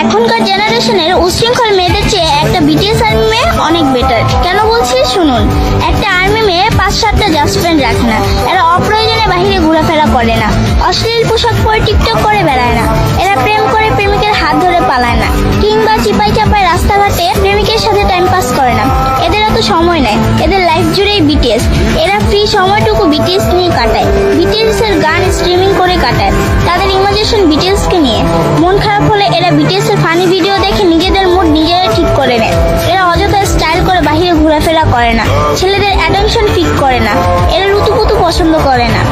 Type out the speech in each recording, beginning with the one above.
এখনকার জেনারেশনের উচ্ছৃঙ্খল মেয়েদের চেয়ে একটা বিটিএস আর্মি মেয়ে অনেক বেটার। কেন বলছি শুনুন। একটা আর্মি মেয়ে 5-7টা জাস্ট ফ্রেন্ড রাখে না। এরা অপ্রয়োজনে বাহিরে ঘোরাফেরা করে না, অশ্লীল পোশাক পরে টিকটক করে বেড়ায় না, এরা প্রেম করে প্রেমিকের হাত ধরে পালায় না, কিংবা চিপাই চাপায় রাস্তাঘাটে প্রেমিকের সাথে টাইম পাস করে না। এদের এত সময় নেই, এদের লাইফ জুড়েই বিটিএস। এরা ফ্রি সময়টুকু বিটিএস নিয়ে কাটায়, বিটিএস এর গান স্ট্রিমিং করে কাটায়। তাদের ইমাজিনেশন বিটিএস কে নিয়ে। মন খারাপ হলে এরা বিটিএস এর ফানি ভিডিও দেখে নিজেদের মুড নিজেরা ঠিক করে নেয়। এরা অযথা স্টাইল করে বাহিরে ঘোরাফেরা করে না, ছেলেদের অ্যাটেনশন ফিক করে না, এরা রুতুপুতু পছন্দ করে না,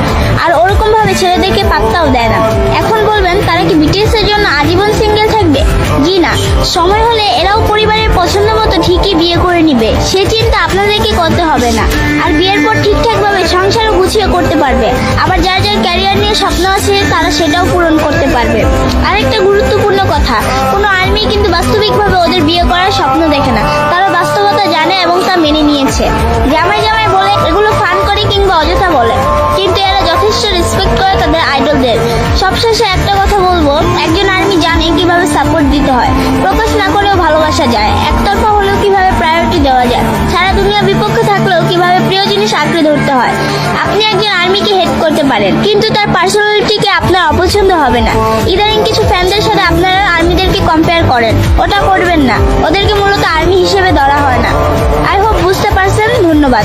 আর ওরকম ভাবে ছেলেদেরকে পাত্তাও দেয় না। এখন বলবেন তারা কি বিটিএস এর জন্য আজীবন সিঙ্গেল থাকবে? জি না, সময় হলে এরাও পরিবারের পছন্দ মতো ঠিকই বিয়ে করে নিবে। সে চিন্তা আপনাদেরকে করতে হবে না। আর বিয়ের পর ঠিকঠাক ভাবে সংসারও গুছিয়ে করতে পারবে। আবার যার যার ক্যারিয়ার নিয়ে স্বপ্ন আছে তারা সেটাও পূরণ করতে পারবে। আরেকটা গুরুত্বপূর্ণ কথা, কোনো আর্মি কিন্তু বাস্তবিকভাবে ওদের বিয়ে করার স্বপ্ন দেখে না। তারা বাস্তবতা জানে এবং তা মেনে নিয়েছে। জামাই জামাই বলে এগুলো ফান করে কিংবা অযথা বলে, কিন্তু এরা যথেষ্ট রেসপেক্ট করে তাদের আইডলদের। সবশেষে একটা কথা বলবো, একজন আর্মি জানে কিভাবে সাপোর্ট দিতে হয়, প্রকাশ না করেও ভালোবাসা যায়, একতরফা হলেও কিভাবে প্রায়োরিটি দেওয়া যায়, সারা দুনিয়া বিপক্ষে থাকলেও কিভাবে প্রিয় জিনিস আঁকড়ে ধরতে হয়। আপনি একজন আর্মিকে হেট করতে পারেন, কিন্তু তার পার্সোনালিটিকে আপনার অপছন্দ হবে না। ইদানিং কিছু ফ্যানদের সাথে আপনারা আর্মিদেরকে কম্পেয়ার করেন, ওটা করবেন না। ওদেরকে মূলত আর্মি হিসেবে ধরা হয় না। আই হোপ বুঝতে পারছেন। ধন্যবাদ।